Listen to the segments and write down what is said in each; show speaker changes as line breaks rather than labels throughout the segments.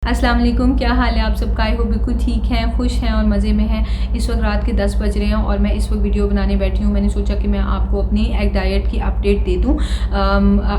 अस्सलाम वालेकुम, क्या हाल है आप सबका। आई होप बिल्कुल ठीक हैं, खुश हैं और मज़े में हैं। इस वक्त रात के 10 बज रहे हैं और मैं इस वक्त वीडियो बनाने बैठी हूँ। मैंने सोचा कि मैं आपको अपनी एग डाइट की अपडेट दे दूँ।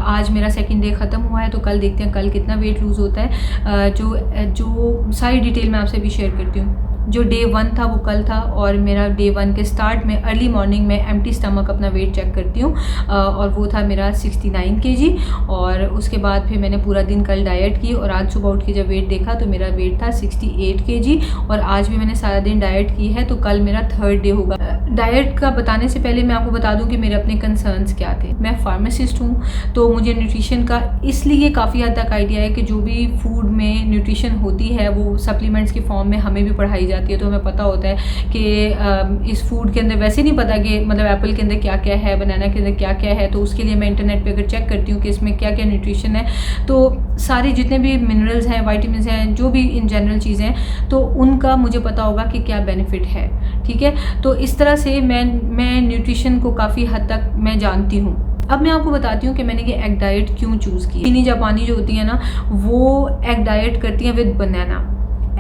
आज मेरा सेकंड डे ख़त्म हुआ है, तो कल देखते हैं कल कितना वेट लूज़ होता है। जो सारी डिटेल मैं आपसे भी शेयर करती हूँ। जो डे 1 था वो कल था और मेरा डे 1 के स्टार्ट में अर्ली मॉर्निंग में एम्प्टी स्टमक अपना वेट चेक करती हूँ और वो था मेरा 69 kg। और उसके बाद फिर मैंने पूरा दिन कल डाइट की और आज सुबह उठ के जब वेट देखा तो मेरा वेट था 68 kg। और आज भी मैंने सारा दिन डाइट की है, तो कल मेरा थर्ड डे होगा। डाइट का बताने से पहले मैं आपको बता दूं कि मेरे अपने कंसर्न्स क्या थे। मैं फार्मासिस्ट हूँ, तो मुझे न्यूट्रिशन का इसलिए काफ़ी हद तक आइडिया है कि जो भी फूड में न्यूट्रिशन होती है वो सप्लीमेंट्स के फॉर्म में हमें भी पढ़ाई जाती है, तो हमें पता होता है कि इस फूड के अंदर वैसे नहीं पता कि मतलब एप्पल के अंदर क्या क्या है, बनाना के अंदर क्या क्या है। तो उसके लिए मैं इंटरनेट पे अगर चेक करती हूँ कि इसमें क्या क्या न्यूट्रिशन है, तो सारे जितने भी मिनरल्स हैं, वाइटामिन हैं, जो भी इन जनरल चीज़ें हैं, तो उनका मुझे पता होगा कि क्या बेनिफिट है। ठीक है, तो इस तरह से मैं न्यूट्रिशन को काफ़ी हद तक मैं जानती हूँ। अब मैं आपको बताती हूँ कि मैंने ये एग डाइट क्यों चूज़ की। चीनी जापानी जो होती है ना, वो एग डाइट करती हैं with banana,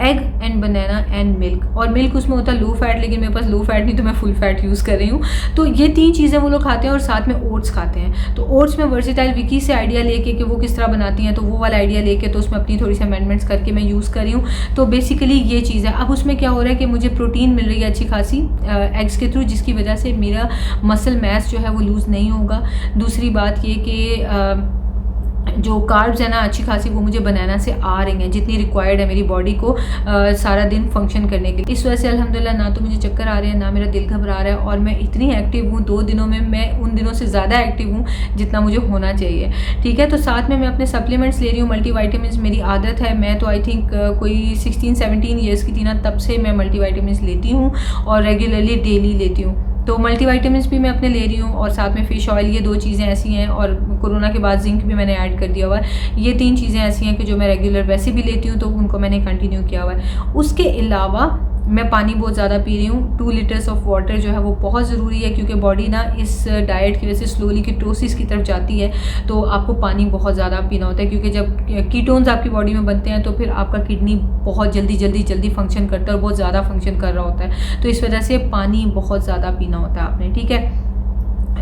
egg and banana and milk. और मिल्क उसमें होता है लो फैट, लेकिन मेरे पास लो फैट नहीं, तो मैं फुल फैट यूज़ कर रही हूँ। तो ये 3 चीज़ें वो लोग खाते हैं और साथ में ओट्स खाते हैं। तो ओट्स में वर्सेटाइल विकी से आइडिया लेके कि वो किस तरह बनाती हैं, तो वो वाला आइडिया लेके तो उसमें अपनी थोड़ी सी अमेंडमेंट्स करके मैं यूज़ कर रही हूँ। तो बेसिकली ये चीज़ है। अब उसमें क्या हो रहा है कि मुझे प्रोटीन मिल रही है अच्छी खासी एग्स के थ्रू, जिसकी वजह से मेरा मसल मैस जो है वो लूज़ नहीं होगा। दूसरी बात ये कि जो कार्ब्स है ना अच्छी खासी वो मुझे बनाना से आ रही हैं, जितनी रिक्वायर्ड है मेरी बॉडी को सारा दिन फंक्शन करने के लिए। इस वजह से अल्हम्दुलिल्लाह ना तो मुझे चक्कर आ रहे हैं, ना मेरा दिल घबरा रहा है और मैं इतनी एक्टिव हूँ। 2 दिनों में मैं उन दिनों से ज़्यादा एक्टिव हूँ जितना मुझे होना चाहिए। ठीक है, तो साथ में मैं अपने सप्लीमेंट्स ले रही हूँ, मल्टीवाइटामिन्स मेरी आदत है। मैं तो आई थिंक कोई 16-17 ईयर्स की थी ना, तब से मैं मल्टीवाइटामिन्स लेती हूँ और रेगुलरली डेली लेती हूँ। तो मल्टीवाइटामिन्स भी मैं अपने ले रही हूँ और साथ में फ़िश ऑयल, ये 2 चीज़ें ऐसी हैं। और कोरोना के बाद जिंक भी मैंने ऐड कर दिया हुआ है। ये 3 चीज़ें ऐसी हैं कि जो मैं रेगुलर वैसे भी लेती हूँ, तो उनको मैंने कंटिन्यू किया हुआ है। उसके अलावा मैं पानी बहुत ज़्यादा पी रही हूँ। 2 लीटर्स ऑफ वाटर जो है वो बहुत ज़रूरी है, क्योंकि बॉडी ना इस डाइट की वजह से स्लोली कीटोसिस की तरफ जाती है। तो आपको पानी बहुत ज़्यादा पीना होता है, क्योंकि जब कीटोन्स आपकी बॉडी में बनते हैं तो फिर आपका किडनी बहुत जल्दी फंक्शन करता है और बहुत ज़्यादा फंक्शन कर रहा होता है। तो इस वजह से पानी बहुत ज़्यादा पीना होता है आपने। ठीक है,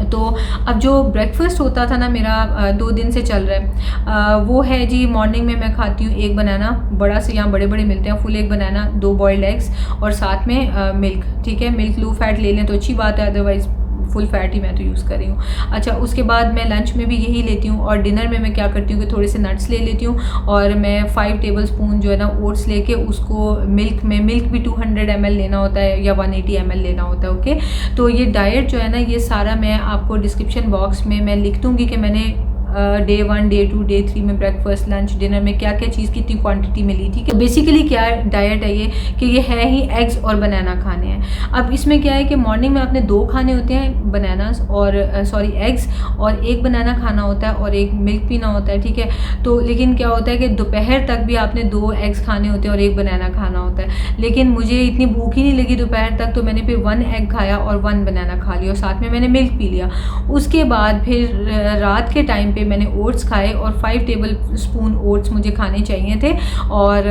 तो अब जो ब्रेकफास्ट होता था ना मेरा 2 दिन से चल रहा है, वो है जी, मॉर्निंग में मैं खाती हूँ 1 बनाना, बड़ा से यहाँ बड़े बड़े मिलते हैं, फुल 1 बनाना, 2 बॉइल्ड एग्स और साथ में मिल्क। ठीक है, मिल्क लो फैट ले लें तो अच्छी बात है, अदरवाइज़ फुल फैट ही मैं तो यूज़ कर रही हूँ। अच्छा, उसके बाद मैं लंच में भी यही लेती हूँ और डिनर में मैं क्या करती हूँ कि थोड़े से नट्स ले लेती हूँ और मैं 5 टेबलस्पून जो है ना ओट्स लेके उसको मिल्क भी 200 ml लेना होता है या 180 ml लेना होता है। ओके, तो ये डाइट जो है ना, ये सारा मैं आपको डिस्क्रिप्शन बॉक्स में मैं लिख दूँगी कि मैंने डे 1, डे 2, डे 3 में ब्रेकफास्ट, लंच, डिनर में क्या क्या चीज़ कितनी क्वांटिटी में ली थी। ठीक है, बेसिकली क्या डाइट है ये कि ये है ही एग्स और बनाना खाने हैं। अब इसमें क्या है कि मॉर्निंग में आपने 2 खाने होते हैं बनानास और एग्स, और 1 बनाना खाना होता है और 1 मिल्क पीना होता है। ठीक है, तो लेकिन क्या होता है कि दोपहर तक भी आपने 2 एग्स खाने होते हैं और 1 बनाना खाना होता है। लेकिन मुझे इतनी भूख ही नहीं लगी दोपहर तक, तो मैंने फिर 1 एग खाया और 1 बनाना खा लिया और साथ में मैंने मिल्क पी लिया। उसके बाद फिर रात के टाइम मैंने ओट्स खाए और 5 टेबलस्पून ओट्स मुझे खाने चाहिए थे। और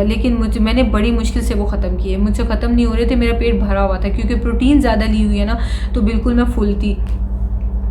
लेकिन मैंने बड़ी मुश्किल से वो ख़त्म किए, मुझसे ख़त्म नहीं हो रहे थे, मेरा पेट भरा हुआ था क्योंकि प्रोटीन ज़्यादा ली हुई है ना, तो बिल्कुल मैं फुल थी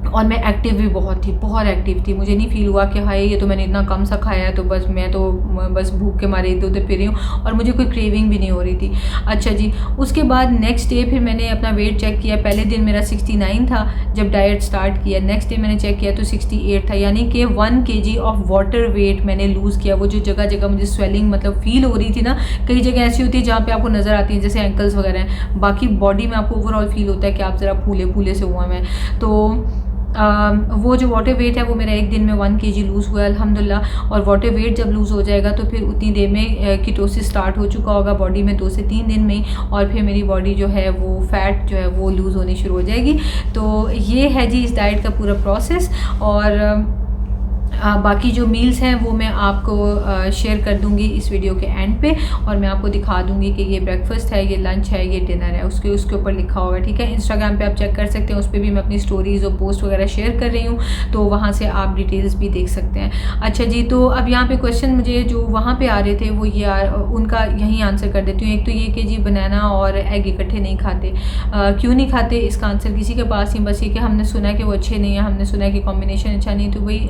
और मैं एक्टिव भी बहुत एक्टिव थी। मुझे नहीं फील हुआ कि हाय ये तो मैंने इतना कम सा खाया है, तो बस मैं तो बस भूख के मारे इधर उधर फिर रही हूँ और मुझे कोई क्रेविंग भी नहीं हो रही थी। अच्छा जी, उसके बाद नेक्स्ट डे फिर मैंने अपना वेट चेक किया। पहले दिन मेरा 69 था जब डाइट स्टार्ट किया, नेक्स्ट डे मैंने चेक किया तो 68 था, यानी कि 1 kg ऑफ वाटर वेट मैंने लूज़ किया। वो जो जगह जगह मुझे स्वेलिंग मतलब फील हो रही थी ना, कई जगह ऐसी होती है जहाँ पे आपको नज़र आती है जैसे एंकल्स वगैरह हैं, बाकी बॉडी में आपको ओवरऑल फील होता है कि आप ज़रा फूले फूले से हुआ मैं। तो वो जो वाटर वेट है वो मेरा 1 दिन में 1 kg लूज़ हुआ अल्हम्दुलिल्लाह। और वाटर वेट जब लूज़ हो जाएगा तो फिर उतनी देर में कीटोसिस स्टार्ट हो चुका होगा बॉडी में 2 से 3 दिन में, और फिर मेरी बॉडी जो है वो फैट जो है वो लूज़ होनी शुरू हो जाएगी। तो ये है जी इस डाइट का पूरा प्रोसेस। और बाकी जो मील्स हैं वो मैं आपको शेयर कर दूंगी इस वीडियो के एंड पे, और मैं आपको दिखा दूंगी कि ये ब्रेकफास्ट है, ये लंच है, ये डिनर है, उसके ऊपर लिखा होगा, ठीक है। इंस्टाग्राम पे आप चेक कर सकते हैं, उस पर भी मैं अपनी स्टोरीज़ और पोस्ट वगैरह शेयर कर रही हूँ, तो वहाँ से आप डिटेल्स भी देख सकते हैं। अच्छा जी, तो अब यहाँ पे क्वेश्चन मुझे जो वहाँ पर आ रहे थे वो ये उनका यहीं आंसर कर देती हूँ। एक तो ये कि जी बनाना और एग इकट्ठे नहीं खाते, क्यों नहीं खाते, इसका आंसर किसी के पास नहीं, बस ये कि हमने सुना है कि वो अच्छे नहीं है, हमने सुना है कि कॉम्बिनेशन अच्छा नहीं। तो वही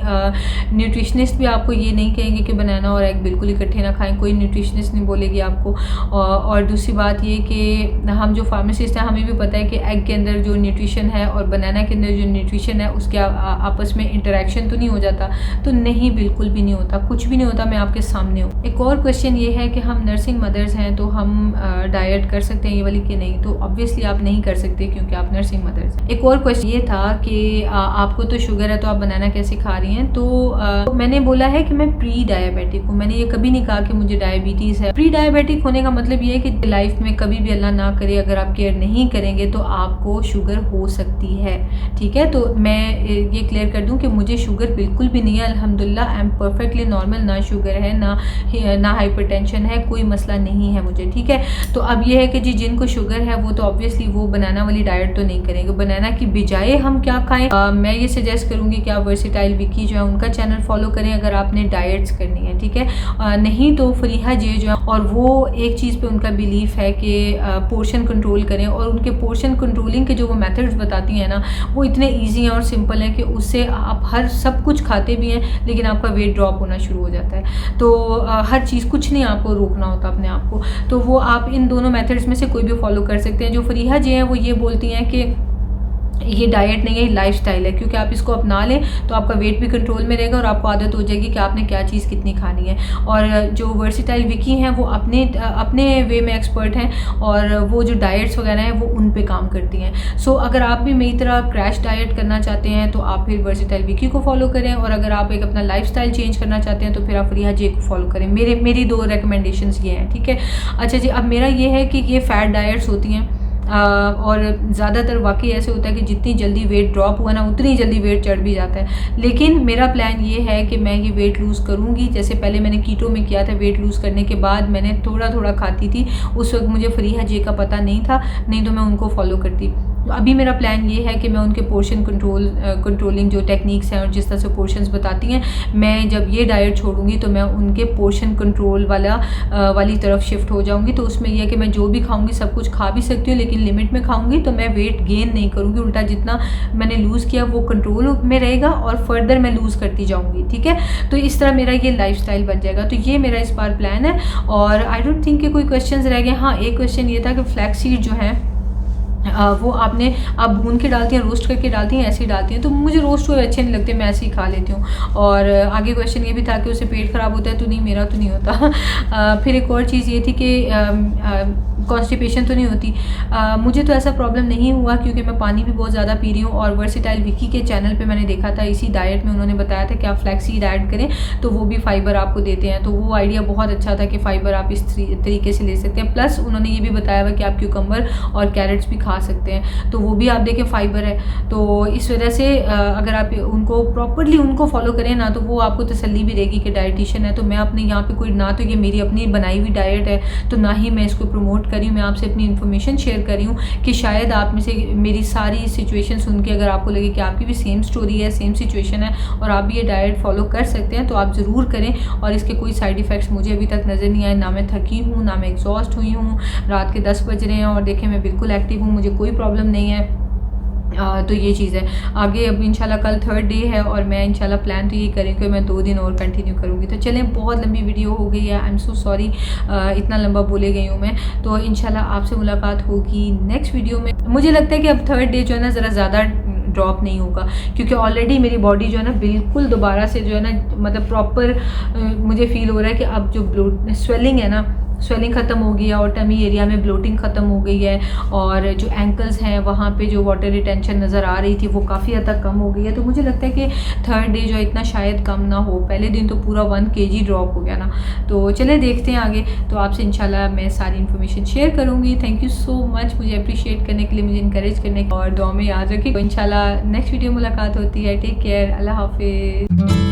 न्यूट्रिशनिस्ट भी आपको ये नहीं कहेंगे कि बनाना और एग बिल्कुल इकट्ठे ना खाएं, कोई न्यूट्रिशनिस्ट नहीं बोलेगी आपको। और दूसरी बात ये कि हम जो फार्मासिस्ट हैं हमें भी पता है कि एग के अंदर जो न्यूट्रिशन है और बनाना के अंदर जो न्यूट्रिशन है उसके आपस में इंटरेक्शन तो नहीं हो जाता, तो नहीं, बिल्कुल भी नहीं होता, कुछ भी नहीं होता, मैं आपके सामने हूँ। एक और क्वेश्चन ये है कि हम नर्सिंग मदर्स हैं तो हम डाइट कर सकते हैं ये वाली कि नहीं, तो ऑब्वियसली आप नहीं कर सकते क्योंकि आप नर्सिंग मदर्स हैं। एक और क्वेश्चन ये था कि आपको तो शुगर है तो आप बनाना कैसे खा रही हैं, तो मैंने बोला है कि मैं प्री डायबिटिक हूँ, मैंने ये कभी नहीं कहा कि मुझे डायबिटीज़ है। प्री डायबिटिक होने का मतलब ये है कि लाइफ में कभी भी अल्लाह ना करे अगर आप केयर नहीं करेंगे तो आपको शुगर हो सकती है, ठीक है। तो मैं ये क्लियर कर दूं कि मुझे शुगर बिल्कुल भी नहीं है, अल्हम्दुलिल्लाह, आई एम परफेक्टली नॉर्मल, ना शुगर है ना हाइपरटेंशन है, कोई मसला नहीं है मुझे, ठीक है। तो अब ये है कि जी जिनको शुगर है वो तो ऑब्वियसली वो बनाना वाली डाइट तो नहीं करेंगे, बनाना की बजाय हम क्या खाएं, मैं ये सजेस्ट करूँगी कि आप वर्सेटाइल विकी जो है उनका चैनल फॉलो करें अगर आपने डाइट्स करनी है, ठीक है। नहीं तो फरीहा जे जो है, और वो एक चीज़ पे उनका बिलीफ है कि पोर्शन कंट्रोल करें, और उनके पोर्शन कंट्रोलिंग के जो वो मेथड्स बताती हैं ना वो इतने इजी हैं और सिंपल हैं कि उससे आप हर सब कुछ खाते भी हैं लेकिन आपका वेट ड्रॉप होना शुरू हो जाता है। तो हर चीज़, कुछ नहीं आपको रोकना होता अपने आप को, तो वो आप इन दोनों मेथड्स में से कोई भी फॉलो कर सकते हैं। जो फरीहा जे हैं वो ये बोलती हैं कि ये डाइट नहीं है, ये लाइफस्टाइल है, क्योंकि आप इसको अपना लें तो आपका वेट भी कंट्रोल में रहेगा और आपको आदत हो जाएगी कि आपने क्या चीज़ कितनी खानी है। और जो वर्सेटाइल विकी हैं वो अपने वे में एक्सपर्ट हैं और वो जो डाइट्स वगैरह हैं वो उन पे काम करती हैं। सो अगर आप भी मेरी तरह क्रैश डाइट करना चाहते हैं तो आप फिर वर्सेटाइल विकी को फॉलो करें, और अगर आप एक अपना लाइफस्टाइल चेंज करना चाहते हैं तो फिर आप फरीहा जे को फॉलो करें। मेरी 2 रिकमेंडेशंस ये हैं, ठीक है। अच्छा जी, अब मेरा ये है कि ये फैट डाइट्स होती हैं और ज़्यादातर वाकई ऐसे होता है कि जितनी जल्दी वेट ड्रॉप हुआ ना उतनी जल्दी वेट चढ़ भी जाता है। लेकिन मेरा प्लान ये है कि मैं ये वेट लूज़ करूँगी, जैसे पहले मैंने कीटो में किया था, वेट लूज़ करने के बाद मैंने थोड़ा थोड़ा खाती थी, उस वक्त मुझे फरीहा जे का पता नहीं था, नहीं तो मैं उनको फॉलो करती। तो अभी मेरा प्लान ये है कि मैं उनके पोर्शन कंट्रोलिंग जो टेक्निक्स हैं और जिस तरह से पोर्शंस बताती हैं, मैं जब ये डाइट छोड़ूंगी तो मैं उनके पोर्शन कंट्रोल वाली तरफ शिफ्ट हो जाऊंगी। तो उसमें यह है कि मैं जो भी खाऊंगी सब कुछ खा भी सकती हूँ लेकिन लिमिट में खाऊंगी, तो मैं वेट गेन नहीं करूँगी, उल्टा जितना मैंने लूज़ किया वो कंट्रोल में रहेगा और फर्दर मैं लूज़ करती जाऊँगी, ठीक है। तो इस तरह मेरा ये लाइफस्टाइल बन जाएगा। तो ये मेरा इस बार प्लान है और आई डोंट थिंक कि कोई क्वेश्चन रह गए। हाँ, एक क्वेश्चन ये था कि फ्लैक्स सीड जो है वो आप भून के डालती हैं, रोस्ट करके डालती हैं, ऐसे ही डालती हैं, तो मुझे रोस्ट हुए अच्छे नहीं लगते, मैं ऐसे ही खा लेती हूँ। और आगे क्वेश्चन ये भी था कि उससे पेट ख़राब होता है, तो नहीं, मेरा तो नहीं होता। फिर एक और चीज़ ये थी कि कॉन्स्टिपेशन तो नहीं होती, मुझे तो ऐसा प्रॉब्लम नहीं हुआ क्योंकि मैं पानी भी बहुत ज़्यादा पी रही हूँ। और वर्सेटाइल विकी के चैनल पे मैंने देखा था, इसी डाइट में उन्होंने बताया था कि आप फ्लैक्सीड ऐड करें तो वो भी फाइबर आपको देते हैं, तो वो आइडिया बहुत अच्छा था कि फ़ाइबर आप इस तरीके से ले सकते हैं। प्लस उन्होंने ये भी बताया हुआ कि आप क्यूकम्बर और कैरेट्स भी खा सकते हैं, तो वो भी आप देखें फाइबर है। तो इस वजह से अगर आप उनको प्रॉपरली उनको फॉलो करें ना तो वो आपको तसल्ली भी रहेगी कि डाइटिशियन है। तो मैं अपने यहाँ पे कोई, ना तो ये मेरी अपनी बनाई हुई डाइट है तो ना ही मैं इसको प्रमोट करी हूँ, मैं आपसे अपनी इन्फॉर्मेशन शेयर कर रही हूँ कि शायद आप में से मेरी सारी सिचुएशन सुन के अगर आपको लगे कि आपकी भी सेम स्टोरी है, सेम सिचुएशन है और आप भी ये डाइट फॉलो कर सकते हैं तो आप ज़रूर करें। और इसके कोई साइड इफ़ेक्ट्स मुझे अभी तक नज़र नहीं आए, ना मैं थकी हूँ, ना मैं एग्जॉस्ट हुई हूँ। रात के 10 बज रहे हैं और देखें मैं बिल्कुल एक्टिव हूँ, मुझे कोई प्रॉब्लम नहीं है। तो ये चीज़ है। आगे अब इंशाल्लाह कल 3rd डे है और मैं इंशाल्लाह प्लान तो ये करें कि मैं 2 दिन और कंटिन्यू करूँगी। तो चलें, बहुत लंबी वीडियो हो गई है, आई एम सो सॉरी, इतना लंबा बोले गई हूँ मैं। तो इंशाल्लाह आपसे मुलाकात होगी नेक्स्ट वीडियो में। मुझे लगता है कि अब 3rd डे जो है ना ज़रा ज़्यादा ड्रॉप नहीं होगा क्योंकि ऑलरेडी मेरी बॉडी जो है ना बिल्कुल दोबारा से जो है ना मतलब प्रॉपर मुझे फील हो रहा है कि अब जो स्वेलिंग है ना, स्वेलिंग ख़त्म हो गई है और टमी एरिया में ब्लोटिंग ख़त्म हो गई है और जो एंकल्स हैं वहाँ पे जो वाटर रिटेंशन नज़र आ रही थी वो काफ़ी हद तक कम हो गई है। तो मुझे लगता है कि 3rd डे जो इतना शायद कम ना हो, पहले दिन तो पूरा 1 kg ड्रॉप हो गया ना। तो चले देखते हैं आगे, तो आपसे इंशाल्लाह मैं सारी इन्फॉर्मेशन शेयर करूँगी। थैंक यू सो मच मुझे अप्रिशिएट करने के लिए, मुझे इंकरेज करने के, और दुआ में याद रखिए। तो इंशाल्लाह नेक्स्ट वीडियो मुलाकात होती है। टेक केयर, अल्लाह हाफिज़।